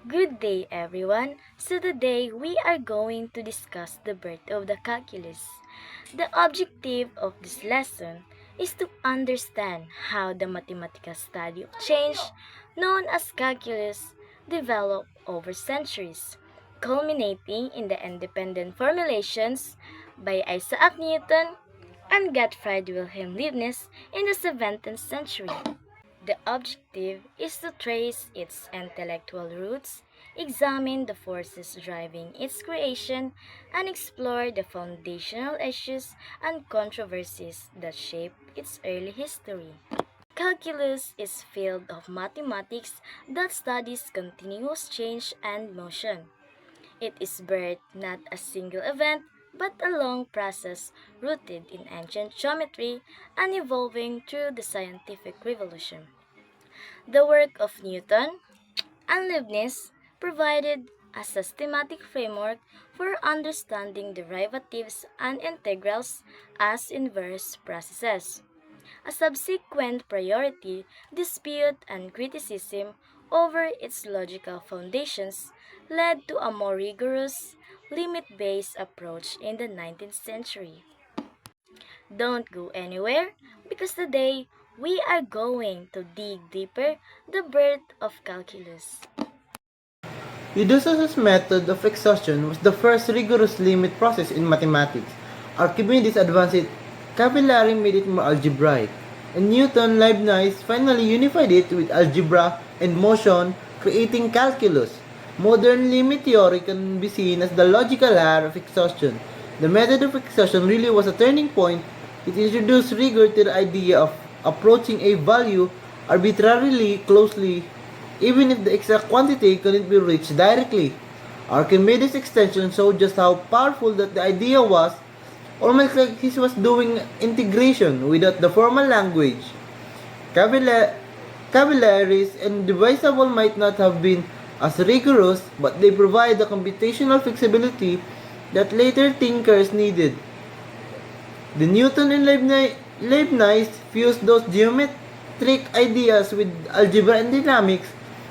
Good day, everyone. So today we are going to discuss the birth of the calculus. The objective of this lesson is to understand how the mathematical study of change, known as calculus, developed over centuries, culminating in the independent formulations by Isaac Newton and Gottfried Wilhelm Leibniz in the 17th century. The objective is to trace its intellectual roots, examine the forces driving its creation, and explore the foundational issues and controversies that shape its early history. Calculus is a field of mathematics that studies continuous change and motion. It is birthed not a single event, but a long process rooted in ancient geometry and evolving through the scientific revolution. The work of Newton and Leibniz provided a systematic framework for understanding derivatives and integrals as inverse processes. A subsequent priority, dispute, and criticism over its logical foundations led to a more rigorous, limit-based approach in the 19th century. Don't go anywhere because today we are going to dig deeper the birth of calculus. Eudoxus' method of exhaustion was the first rigorous limit process in mathematics. Archimedes advanced it, Cavallari made it more algebraic, and Newton Leibniz finally unified it with algebra and motion, creating calculus. Modern limit theory can be seen as the logical heir of exhaustion. The method of exhaustion really was a turning point. It introduced rigor to the idea of approaching a value arbitrarily closely even if the exact quantity couldn't be reached directly. Archimedes' extension showed just how powerful that the idea was, almost like he was doing integration without the formal language. Capillaries and divisible might not have been as rigorous, but they provide the computational flexibility that later thinkers needed. The Newton and Leibniz fused those geometric ideas with algebra and dynamics,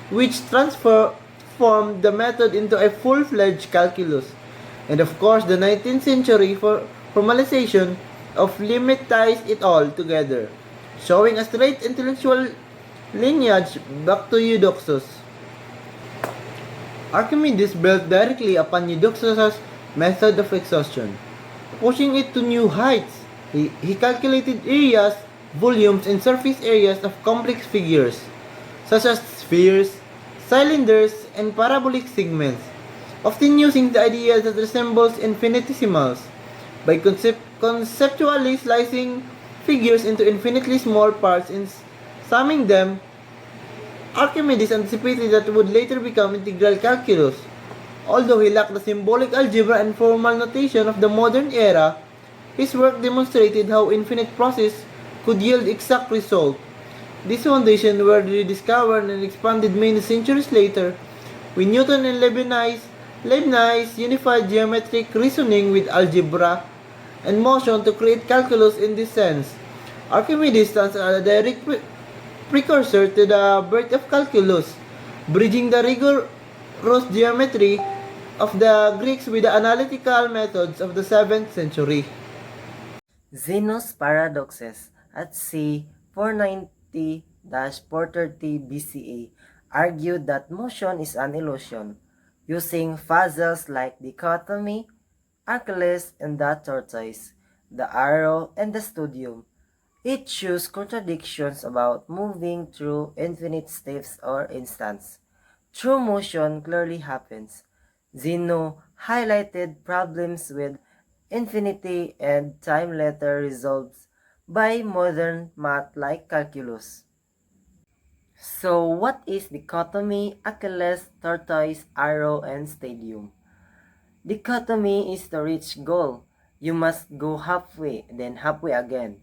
which transformed the method into a full-fledged calculus. And of course, the 19th century formalization of limit ties it all together, showing a straight intellectual lineage back to Eudoxus. Archimedes built directly upon Eudoxus' method of exhaustion, pushing it to new heights. He calculated areas, volumes, and surface areas of complex figures, such as spheres, cylinders, and parabolic segments, often using the idea that resembles infinitesimals. By conceptually slicing figures into infinitely small parts and summing them, Archimedes anticipated that would later become integral calculus. Although he lacked the symbolic algebra and formal notation of the modern era, his work demonstrated how infinite process could yield exact result. These foundations were rediscovered and expanded many centuries later when Newton and Leibniz unified geometric reasoning with algebra and motion to create calculus in this sense. Archimedes stands as a direct precursor to the birth of calculus, bridging the rigorous geometry of the Greeks with the analytical methods of the 7th century. Zeno's paradoxes at c. 490-430 BCE argued that motion is an illusion, using puzzles like dichotomy, Achilles and the tortoise, the arrow and the studium. It shows contradictions about moving through infinite steps or instants. True motion clearly happens. Zeno highlighted problems with infinity and time later resolved by modern math like calculus. So what is dichotomy, Achilles, tortoise, arrow, and stadium? Dichotomy is to reach goal. You must go halfway, then halfway again.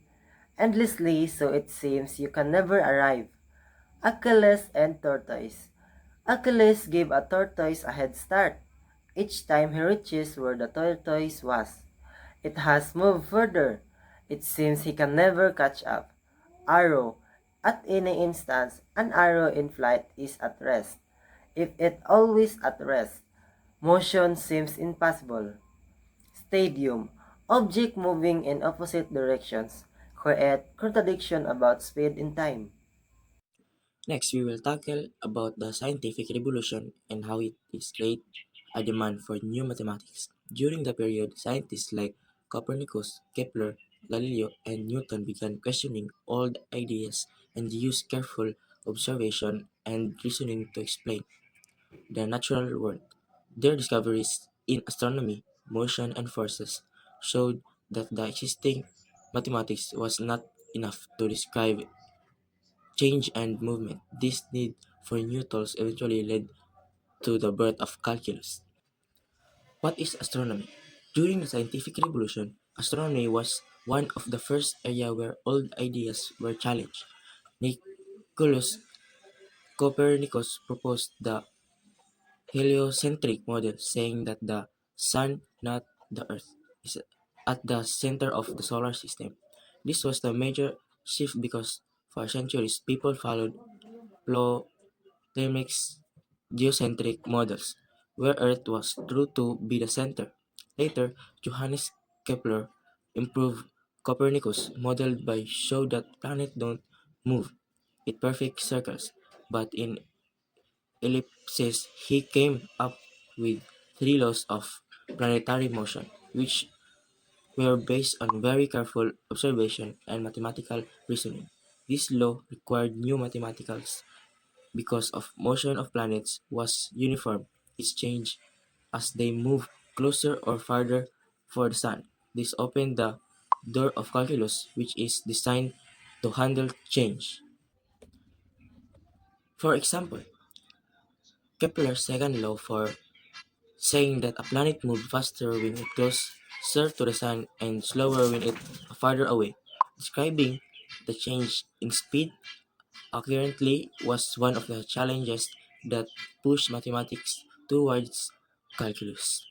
Endlessly, so it seems you can never arrive. Achilles and tortoise. Achilles gave a tortoise a head start. Each time he reaches where the tortoise was, it has moved further. It seems he can never catch up. Arrow. At any instance, an arrow in flight is at rest. if it always at rest. Motion seems impossible. Stadium. Object moving in opposite directions create contradiction about speed and time. Next, we will tackle about the scientific revolution and how it is create a demand for new mathematics. During the period, scientists like Copernicus, Kepler, Galileo, and Newton began questioning old ideas and used careful observation and reasoning to explain the natural world. Their discoveries in astronomy, motion, and forces showed that the existing mathematics was not enough to describe change and movement. This need for new tools eventually led to the birth of calculus. What is astronomy? During the scientific revolution, astronomy was one of the first areas where old ideas were challenged. Nicolaus Copernicus proposed the heliocentric model, saying that the sun, not the earth, is at the center of the solar system. This was the major shift because for centuries people followed Ptolemy's geocentric models, where Earth was true to be the center. Later, Johannes Kepler improved Copernicus' model by show that planets don't move in perfect circles, but in ellipses. He came up with three laws of planetary motion, which were based on very careful observation and mathematical reasoning. This law required new mathematics because of motion of planets was uniform. It changed as they move closer or farther for the sun. This opened the door of calculus, which is designed to handle change. For example, Kepler's second law for saying that a planet moved faster when it closer to the sun and slower when it farther away. Describing the change in speed accurately was one of the challenges that pushed mathematics towards calculus.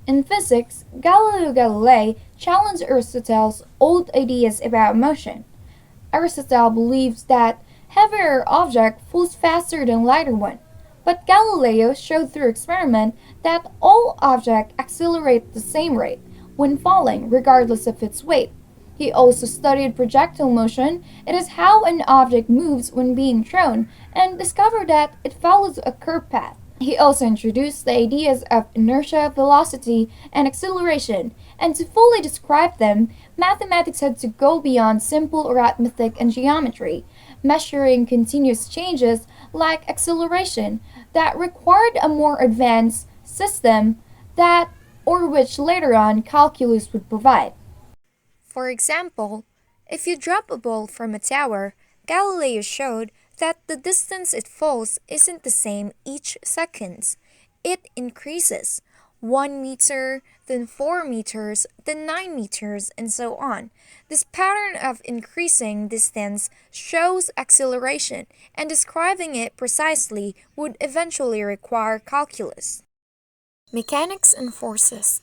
In physics, Galileo Galilei challenged Aristotle's old ideas about motion. Aristotle believes that heavier object flows faster than lighter one, but Galileo showed through experiment that all objects accelerate at the same rate when falling, regardless of its weight. He also studied projectile motion, it is how an object moves when being thrown, and discovered that it follows a curved path. He also introduced the ideas of inertia, velocity, and acceleration, and to fully describe them, mathematics had to go beyond simple arithmetic and geometry, measuring continuous changes like acceleration that required a more advanced system that or which later on calculus would provide. For example, if you drop a ball from a tower, Galileo showed that the distance it falls isn't the same each second. It increases 1 meter, then 4 meters, then 9 meters, and so on. This pattern of increasing distance shows acceleration, and describing it precisely would eventually require calculus. Mechanics and forces.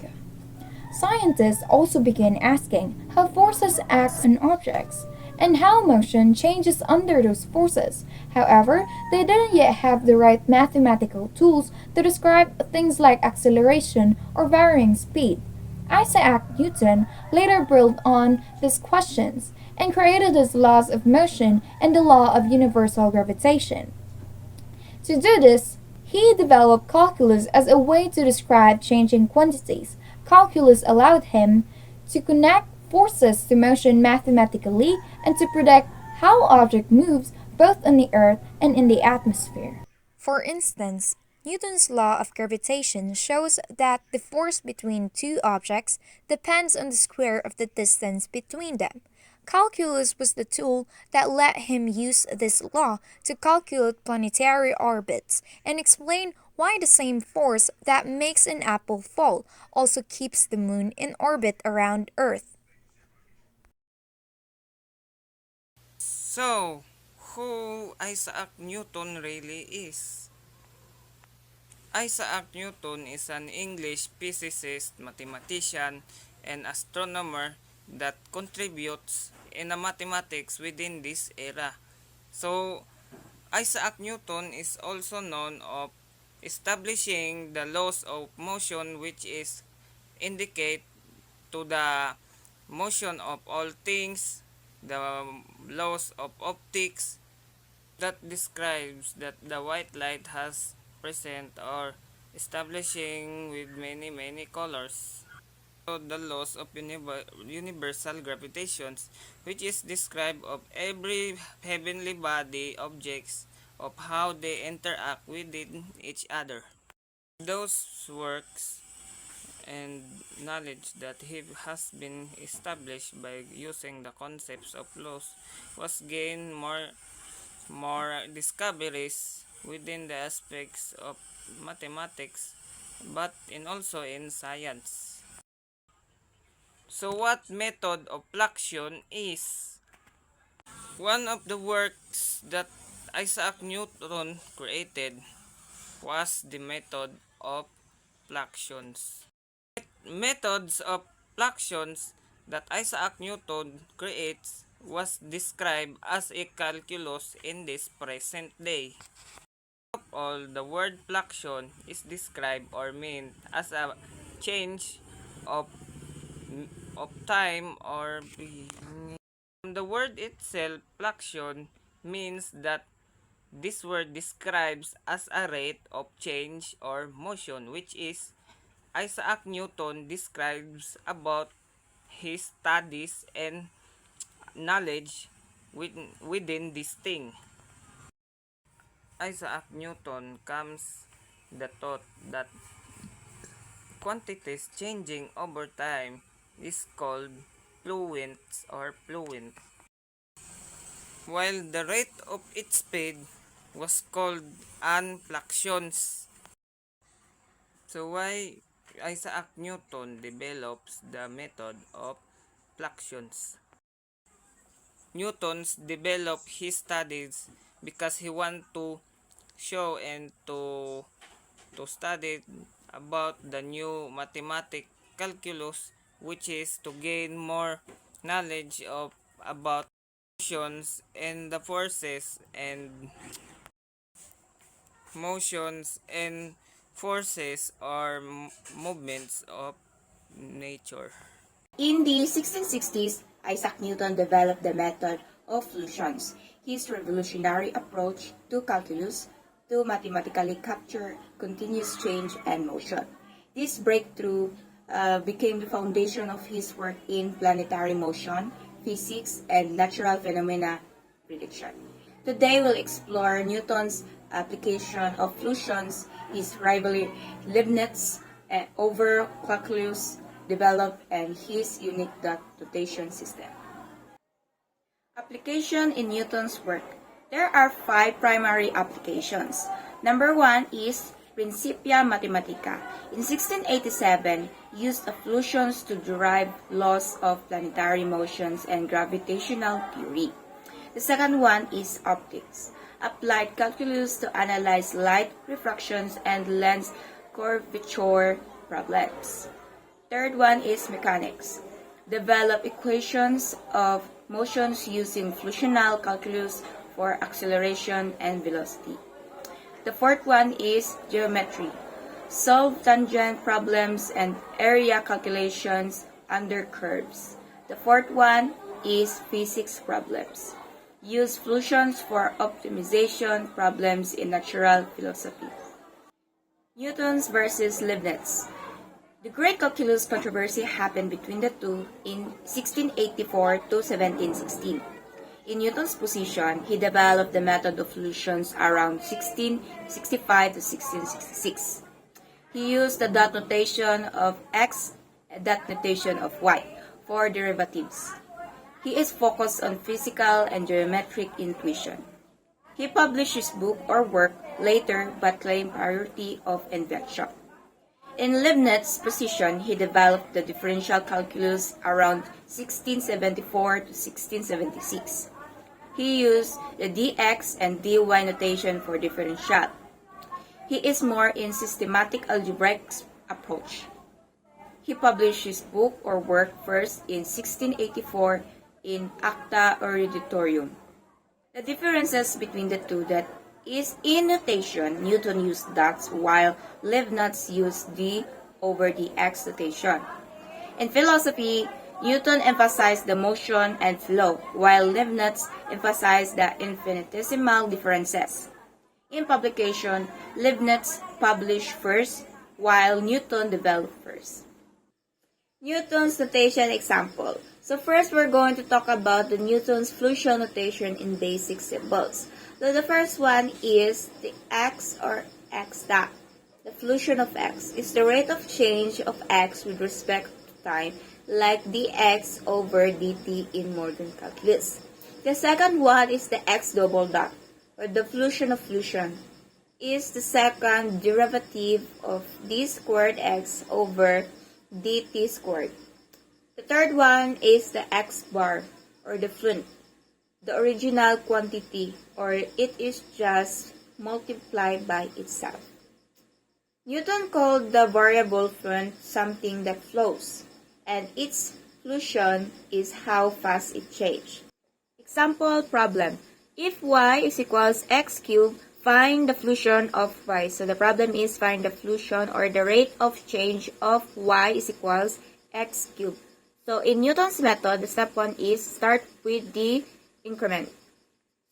Scientists also began asking how forces act on objects and how motion changes under those forces. However, they didn't yet have the right mathematical tools to describe things like acceleration or varying speed. Isaac Newton later built on these questions and created his laws of motion and the law of universal gravitation. To do this, he developed calculus as a way to describe changing quantities. Calculus allowed him to connect forces to motion mathematically and to predict how object moves both on the earth and in the atmosphere. For instance, Newton's law of gravitation shows that the force between two objects depends on the square of the distance between them. Calculus was the tool that let him use this law to calculate planetary orbits and explain why the same force that makes an apple fall also keeps the moon in orbit around Earth. So, who Isaac Newton really is? Isaac Newton is an English physicist, mathematician, and astronomer that contributes in the mathematics within this era. So, Isaac Newton is also known of establishing the laws of motion, which is indicate to the motion of all things, the laws of optics that describes that the white light has present or establishing with many colors. So the laws of universal gravitations, which is described of every heavenly body objects of how they interact within each other. Those works and knowledge that has been established by using the concepts of laws was gained more discoveries within the aspects of mathematics, but in also in science. So what method of fluxion is? One of the works that Isaac Newton created was the method of fluxions. Methods of fluxions that Isaac Newton creates was described as a calculus in this present day. Of all, the word fluxion is described or meant as a change of time or the word itself, fluxion, means that this word describes as a rate of change or motion, which is Isaac Newton describes about his studies and knowledge within this thing. Isaac Newton comes the thought that quantities changing over time is called fluents or fluent, while the rate of its speed was called fluxions. So why Isaac Newton develops the method of fluxions? Newton's developed his studies because he want to show and to study about the new mathematic calculus, which is to gain more knowledge of about motions and the forces or movements of nature. In the 1660s, Isaac Newton developed the method of fluxions, his revolutionary approach to calculus to mathematically capture continuous change and motion. This breakthrough became the foundation of his work in planetary motion, physics, and natural phenomena prediction. Today, we'll explore Newton's application of fluxions, his rival Leibniz over calculus developed, and his unique dot notation system. Application in Newton's work. There are 5 primary applications. Number 1 is Principia Mathematica. In 1687, used of fluxions to derive laws of planetary motions and gravitational theory. The second one is optics. Applied calculus to analyze light refractions and lens curvature problems. Third one is mechanics. Develop equations of motions using fluxional calculus for acceleration and velocity. The fourth one is geometry. Solve tangent problems and area calculations under curves. The fourth one is physics problems. Use fluxions for optimization problems in natural philosophy. Newton's versus Leibniz. The great calculus controversy happened between the two in 1684 to 1716. In Newton's position, he developed the method of fluxions around 1665 to 1666. He used the dot notation of x and dot notation of y for derivatives. He is focused on physical and geometric intuition. He published his book or work later but claimed priority of invention. In Leibniz's position, he developed the differential calculus around 1674 to 1676. He used the dx and dy notation for differential. He is more in systematic algebraic approach. He published his book or work first in 1684 in Acta Eruditorium. The differences between the two that is in notation, Newton used dots while Leibniz used d over dx notation. In philosophy, Newton emphasized the motion and flow, while Leibniz emphasized the infinitesimal differences. In publication, Leibniz published first, while Newton developed first. Newton's notation example. So first we're going to talk about the Newton's fluxion notation in basic symbols. So the first one is the x or x dot. The fluxion of x is the rate of change of x with respect to time, like dx over dt in modern calculus. The second one is the x double dot, or the fluxion of fluxion, is the second derivative of d squared x over dt squared. The third one is the x bar, or the fluent, the original quantity, or it is just multiplied by itself. Newton called the variable fluent something that flows, and its fluxion is how fast it changes. Example problem. If y is equals x cubed, find the fluxion of y. So the problem is find the fluxion or the rate of change of y is equals x cubed. So in Newton's method, the step 1 is start with the increment.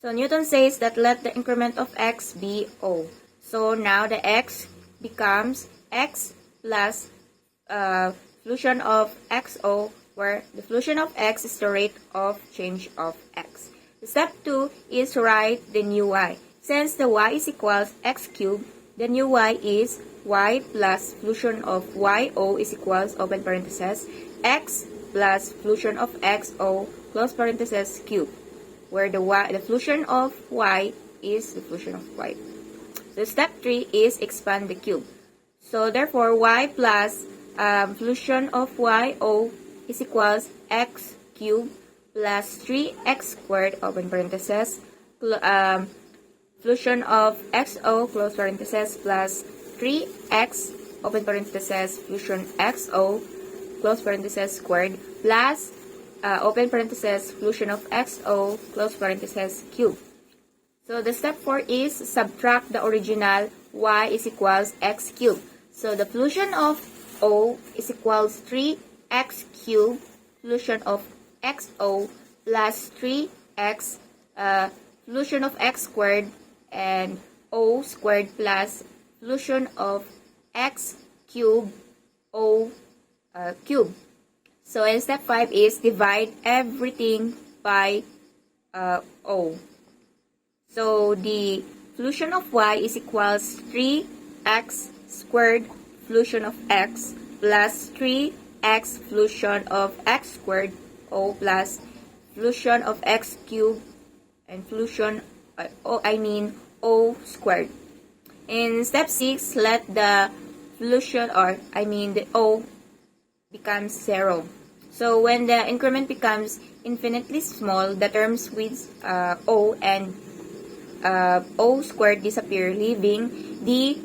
So Newton says that let the increment of x be o. So now the x becomes x plus fluxion of xo, where the fluxion of x is the rate of change of x. The step 2 is to write the new y. Since the y is equals x cubed, the new y is y plus fluxion of yo is equals, open parenthesis, x plus fluxion of xo, close parenthesis, cube, where the fluxion of y is the fluxion of y. So step 3 is expand the cube. So therefore, y plus fluxion of yo is equals x cubed plus 3x squared, open parenthesis, fluxion of xo, close parenthesis, plus 3x, open parenthesis, fluxion xo, close parenthesis, squared, plus, open parenthesis, fluxion of xo, close parenthesis, cube. So the step 4 is subtract the original y is equals x cubed. So the fluxion of o is equals 3x cubed, fluxion of xo plus 3x, fluxion of x squared, and o squared plus fluxion of x cubed o cube. So in step 5 is divide everything by o. So the fluxion of y is equals 3x squared fluxion of x plus 3x fluxion of x squared o plus fluxion of x cubed and fluxion o squared. In step 6, let the fluxion the o becomes 0. So when the increment becomes infinitely small, the terms with o and o squared disappear, leaving the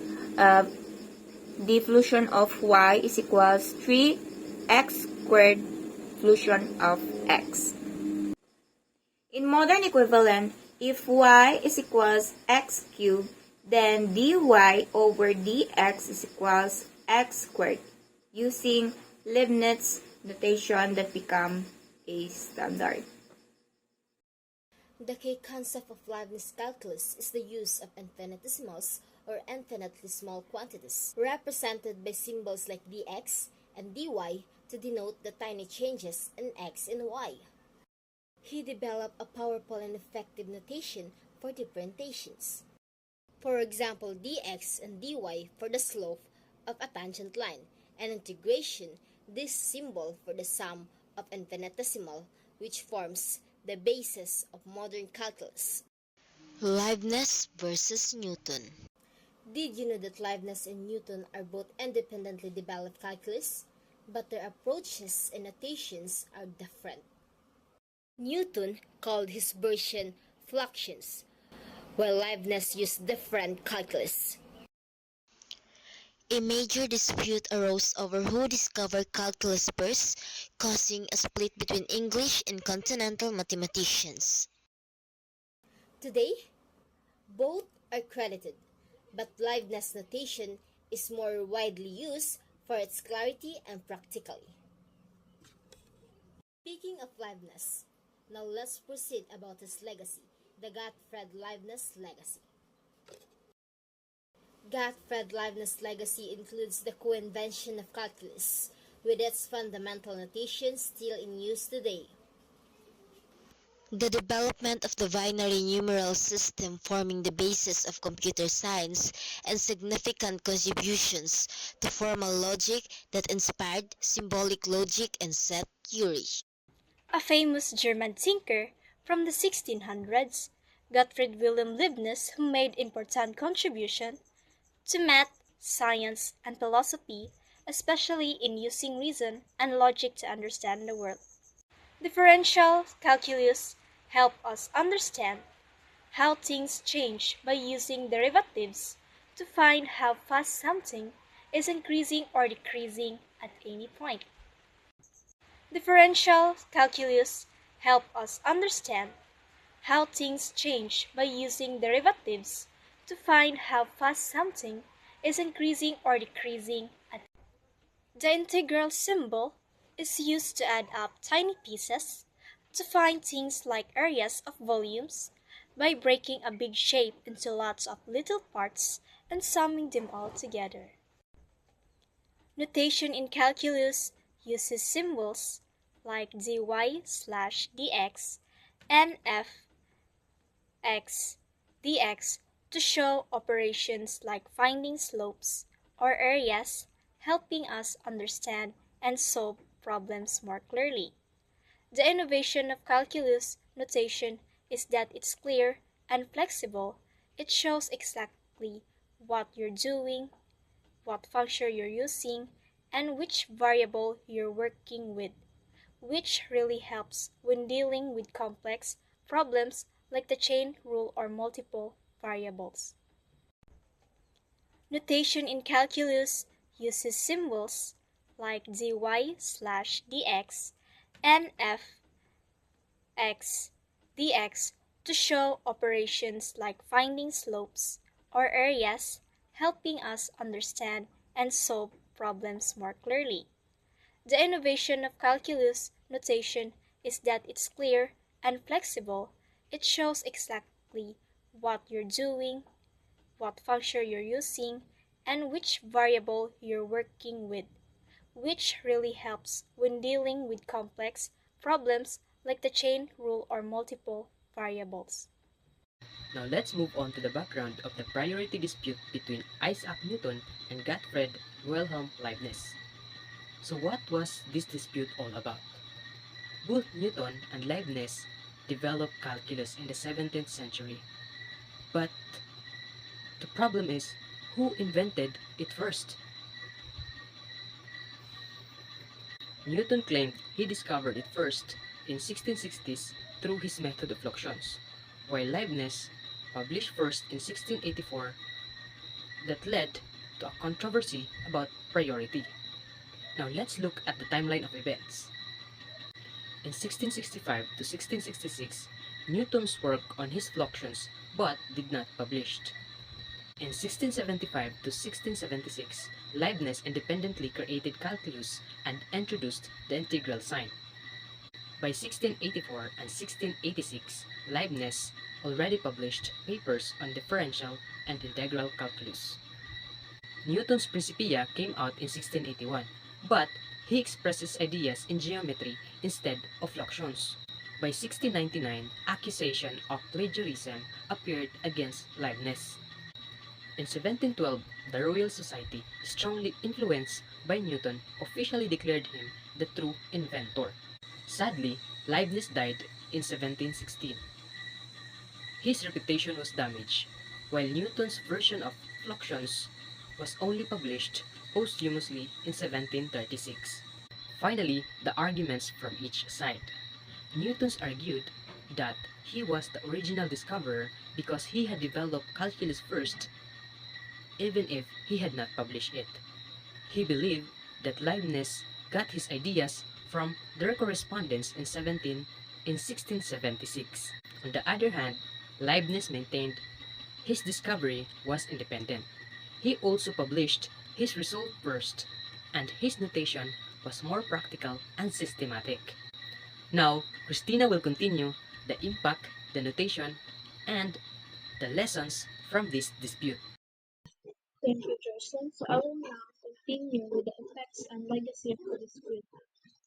fluxion of y is equals 3x squared fluxion of x. In modern equivalent, if y is equals x cubed, then dy over dx is equals x squared, using Leibniz notation that become a standard. The key concept of Leibniz calculus is the use of infinitesimals or infinitely small quantities, represented by symbols like dx and dy to denote the tiny changes in x and y. He developed a powerful and effective notation for differentiations. For example, dx and dy for the slope of a tangent line, and integration, this symbol for the sum of infinitesimal, which forms the basis of modern calculus. Leibniz versus Newton. Did you know that Leibniz and Newton are both independently developed calculus, but their approaches and notations are different? Newton called his version fluxions, while Leibniz used different calculus. A major dispute arose over who discovered calculus first, causing a split between English and continental mathematicians. Today, both are credited, but Leibniz notation is more widely used for its clarity and practicality. Speaking of Leibniz, now let's proceed about his legacy, the Gottfried Leibniz legacy. Gottfried Leibniz legacy includes the co-invention of calculus, with its fundamental notation still in use today. The development of the binary numeral system forming the basis of computer science and significant contributions to formal logic that inspired symbolic logic and set theory. A famous German thinker from the 1600s, Gottfried Wilhelm Leibniz, who made important contribution to math, science, and philosophy, especially in using reason and logic to understand the world. Differential calculus help us understand how things change by using derivatives to find how fast something is increasing or decreasing at any point. Differential calculus help us understand how things change by using derivatives to find how fast something is increasing or decreasing at. The integral symbol is used to add up tiny pieces to find things like areas of volumes by breaking a big shape into lots of little parts and summing them all together. Notation in calculus uses symbols like dy/dx and f(x) dx to show operations like finding slopes or areas, helping us understand and solve problems more clearly. The innovation of calculus notation is that it's clear and flexible. It shows exactly what you're doing, what function you're using, and which variable you're working with, which really helps when dealing with complex problems like the chain rule or multiple variables. Notation in calculus uses symbols like dy/dx and f(x) dx to show operations like finding slopes or areas, helping us understand and solve problems more clearly. The innovation of calculus notation is that it's clear and flexible. It shows exactly what you're doing, what function you're using, and which variable you're working with, which really helps when dealing with complex problems like the chain rule or multiple variables. Now let's move on to the background of the priority dispute between Isaac Newton and Gottfried Wilhelm Leibniz. So what was this dispute all about? Both Newton and Leibniz developed calculus in the 17th century. But the problem is, who invented it first? Newton claimed he discovered it first in 1660s through his method of fluxions, while Leibniz published first in 1684. That led to a controversy about priority. Now let's look at the timeline of events. In 1665 to 1666, Newton's work on his fluxions but did not published. In 1675 to 1676, Leibniz independently created calculus and introduced the integral sign. By 1684 and 1686, Leibniz already published papers on differential and integral calculus. Newton's Principia came out in 1681, but he expressed his ideas in geometry instead of fluxions. By 1699, accusation of plagiarism appeared against Leibniz. In 1712, the Royal Society, strongly influenced by Newton, officially declared him the true inventor. Sadly, Leibniz died in 1716. His reputation was damaged, while Newton's version of fluxions was only published posthumously in 1736. Finally, the arguments from each side. Newton's argued that he was the original discoverer because he had developed calculus first, even if he had not published it. He believed that Leibniz got his ideas from their correspondence in 1676. On the other hand, Leibniz maintained His discovery was independent. He also published his result first, and his notation was more practical and systematic. Now, Christina will continue the impact, the notation, and the lessons from this dispute. Thank you, Jocelyn. So I will now continue with the effects and legacy of the dispute.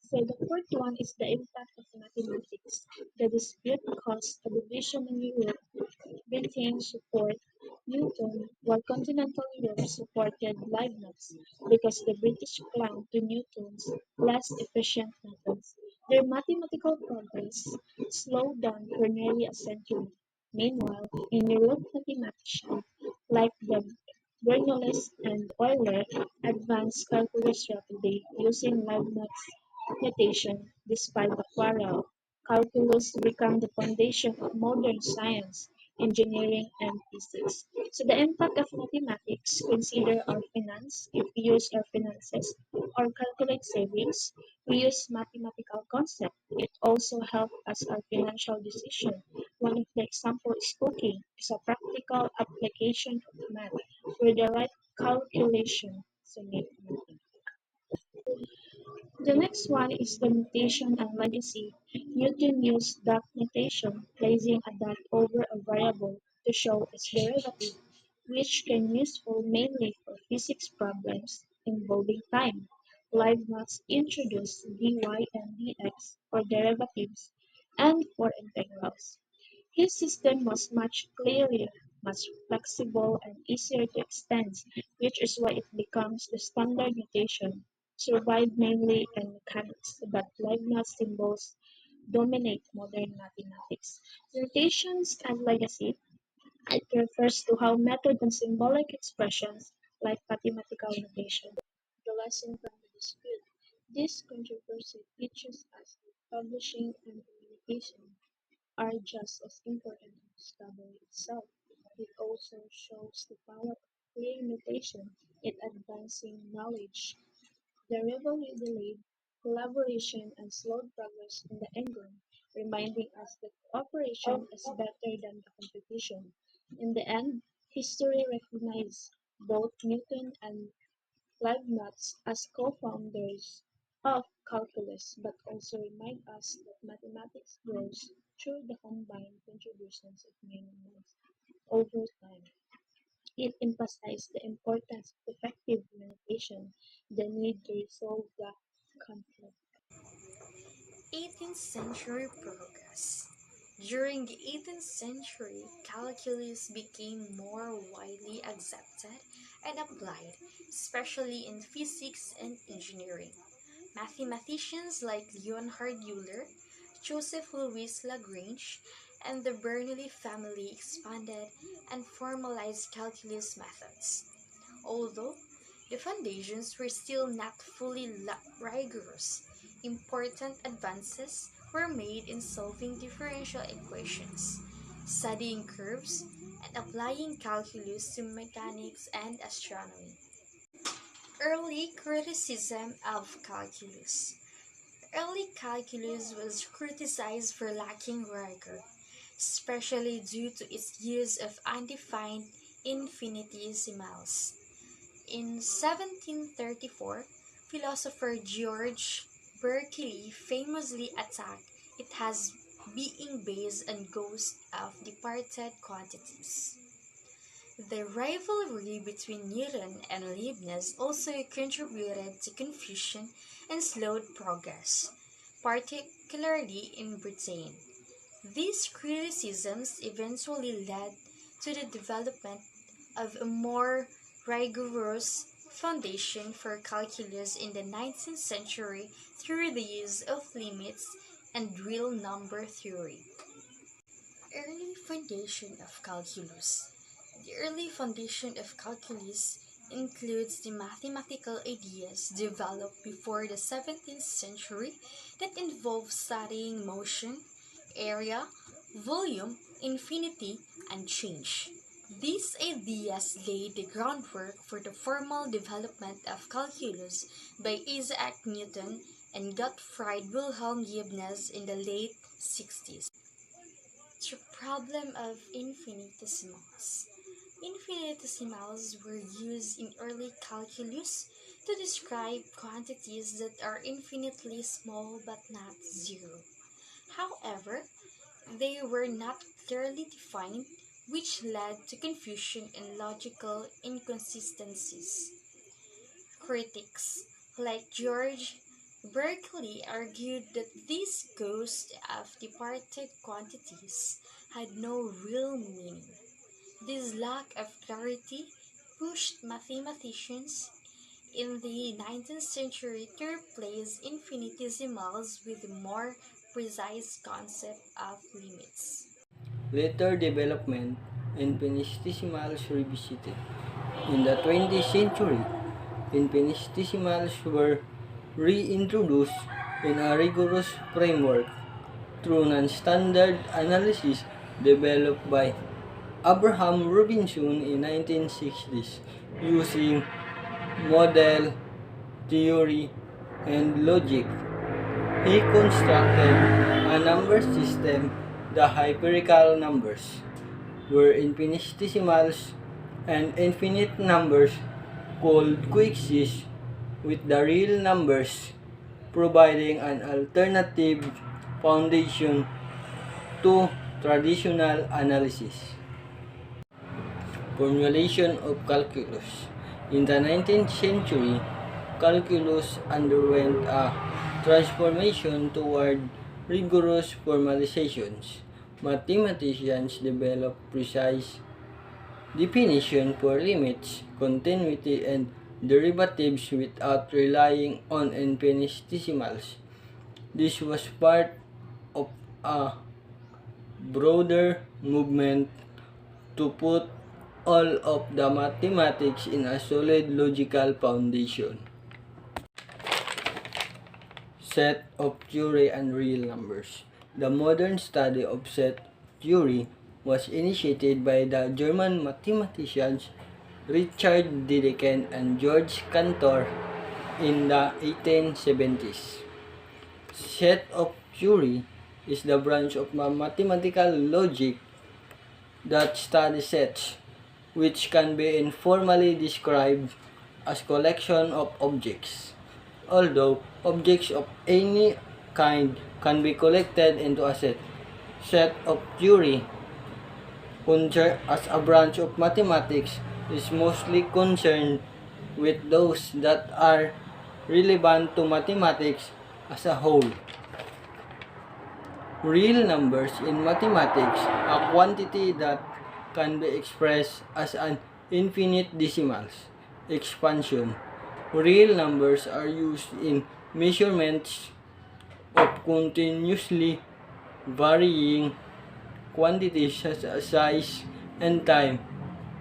So the fourth one is the impact of mathematics. The dispute caused a division in Europe. Britain supported Newton, while continental Europe supported Leibniz because the British clung to Newton's less efficient methods. Their mathematical progress slowed down for nearly a century. Meanwhile, in Europe, mathematicians like the Bernoullis and Euler advanced calculus rapidly using Leibniz's notation. Despite the quarrel, calculus became the foundation of modern science, engineering, and physics. So the impact of mathematics, consider our finance. If we use our finances or calculate savings, we use mathematical concept. It also helps us our financial decision. One of the example is cooking. It's a practical application of math where the right calculation to make money. The next one is the notation and legacy. Newton used dot notation, placing a dot over a variable to show its derivative, which can useful mainly for physics problems involving time. Leibniz introduced dy and dx for derivatives and for integrals. His system was much clearer, much flexible, and easier to extend, which is why it becomes the standard notation. Survived mainly in mechanics, but Leibniz symbols dominate modern mathematics. Notations and legacy. It refers to how method and symbolic expressions, like mathematical notation, the lesson from the dispute. This controversy teaches us that publishing and communication are just as important as discovery itself. It also shows the power of clear notation in advancing knowledge. The rivalry delayed collaboration and slowed progress in the end game, reminding us that cooperation is better than the competition. In the end, history recognized both Newton and Leibniz as co-founders of calculus, but also remind us that mathematics grows through the combined contributions of many minds over time. It emphasized the importance of effective communication, the need to resolve the conflict. 18th century progress. During the 18th century, calculus became more widely accepted and applied, especially in physics and engineering. Mathematicians like Leonhard Euler, Joseph Louis Lagrange, and the Bernoulli family expanded and formalized calculus methods. Although the foundations were still not fully rigorous, important advances were made in solving differential equations, studying curves, and applying calculus to mechanics and astronomy. Early criticism of calculus. Early calculus was criticized for lacking rigor, especially due to its use of undefined infinitesimals. In 1734, philosopher George Berkeley famously attacked it as being based on ghosts of departed quantities. The rivalry between Newton and Leibniz also contributed to confusion and slowed progress, particularly in Britain. These criticisms eventually led to the development of a more rigorous foundation for calculus in the 19th century through the use of limits and real number theory. Early foundation of calculus. The early foundation of calculus includes the mathematical ideas developed before the 17th century that involve studying motion, area, volume, infinity, and change. These ideas laid the groundwork for the formal development of calculus by Isaac Newton and Gottfried Wilhelm Leibniz in the late 60s. The problem of infinitesimals. Infinitesimals were used in early calculus to describe quantities that are infinitely small but not zero. However, they were not clearly defined, which led to confusion and logical inconsistencies. Critics like George Berkeley argued that these ghosts of departed quantities had no real meaning. This lack of clarity pushed mathematicians in the 19th century to replace infinitesimals with a more precise concept of limits. Later development infinitesimals revisited. In the 20th century, infinitesimals were reintroduced in a rigorous framework through non-standard analysis developed by Abraham Robinson in 1960s using model, theory, and logic. He constructed a number system, the hyperical numbers, where infinitesimals and infinite numbers could coexist with the real numbers, providing an alternative foundation to traditional analysis. Formulation of calculus. In the 19th century, calculus underwent a transformation toward rigorous formalizations. Mathematicians developed precise definition for limits, continuity, and derivatives without relying on infinitesimals. This was part of a broader movement to put all of the mathematics in a solid logical foundation. Set of theory and real numbers. The modern study of set theory was initiated by the German mathematicians Richard Dedekind and George Cantor in the 1870s. Set of theory is the branch of mathematical logic that studies sets, which can be informally described as collection of objects. Although objects of any kind can be collected into a set, set of theory, as a branch of mathematics, is mostly concerned with those that are relevant to mathematics as a whole. Real numbers in mathematics, a quantity that can be expressed as an infinite decimals expansion. Real numbers are used in measurements of continuously varying quantities such as size and time,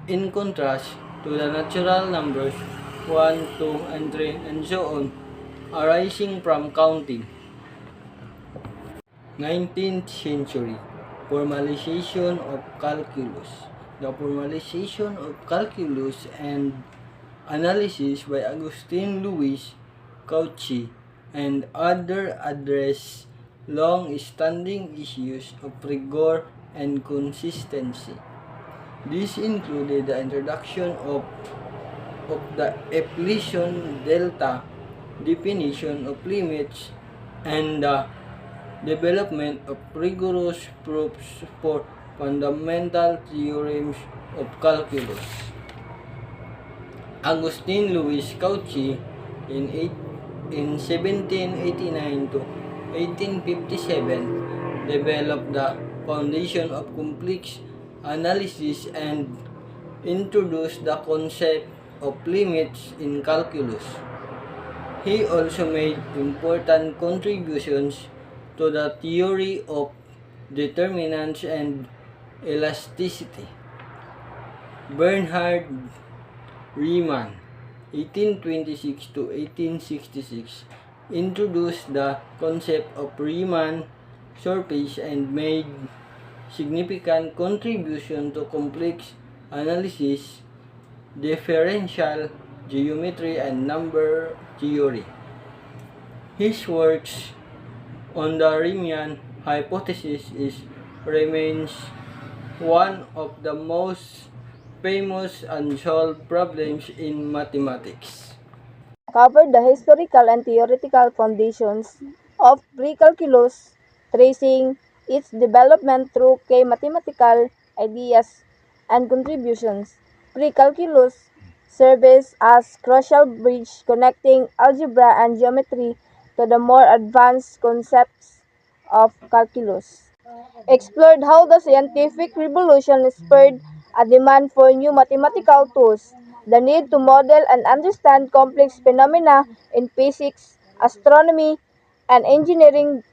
in contrast to the natural numbers 1, 2, and 3, and so on, arising from counting. 19th century formalization of calculus. The formalization of calculus and analysis by Agustin Louis Cauchy and others address long-standing issues of rigor and consistency. This included the introduction of the Epsilon delta definition of limits and the development of rigorous proofs for fundamental theorems of calculus. Agustin Louis Cauchy in 1789 to 1857 developed the foundation of complex analysis and introduced the concept of limits in calculus. He also made important contributions to the theory of determinants and elasticity. Bernhard Riemann, 1826 to 1866, introduced the concept of Riemann surface and made significant contribution to complex analysis, differential geometry, and number theory. His works on the Riemann hypothesis remains one of the most famous unsolved problems in mathematics. Covered the historical and theoretical foundations of pre-calculus, tracing its development through key mathematical ideas and contributions. Pre-calculus serves as crucial bridge connecting algebra and geometry to the more advanced concepts of calculus. Explored how the scientific revolution spurred a demand for new mathematical tools, the need to model and understand complex phenomena in physics, astronomy, and engineering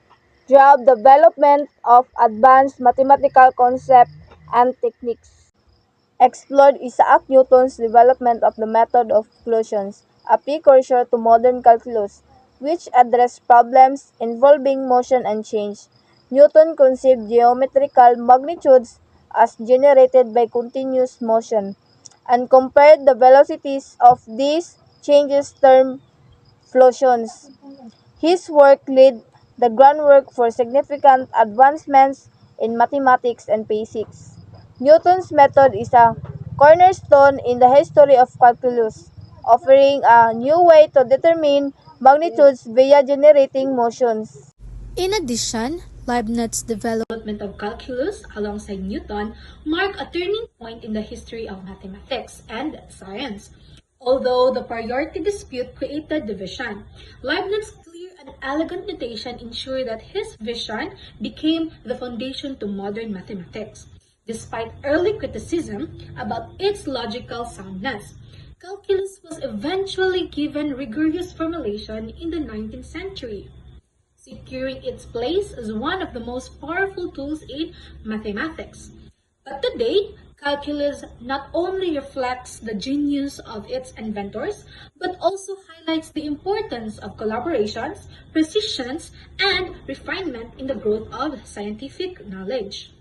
drove development of advanced mathematical concepts and techniques. Explored Isaac Newton's development of the method of cautions, a precursor to modern calculus, which addressed problems involving motion and change. Newton conceived geometrical magnitudes as generated by continuous motion, and compared the velocities of these changes termed flotations. His work laid the groundwork for significant advancements in mathematics and physics. Newton's method is a cornerstone in the history of calculus, offering a new way to determine magnitudes via generating motions. In addition, Leibniz's development of calculus alongside Newton marked a turning point in the history of mathematics and science. Although the priority dispute created division, Leibniz's clear and elegant notation ensured that his vision became the foundation to modern mathematics. Despite early criticism about its logical soundness, calculus was eventually given rigorous formulation in the 19th century, securing its place as one of the most powerful tools in mathematics. But today, calculus not only reflects the genius of its inventors, but also highlights the importance of collaborations, precisions, and refinement in the growth of scientific knowledge.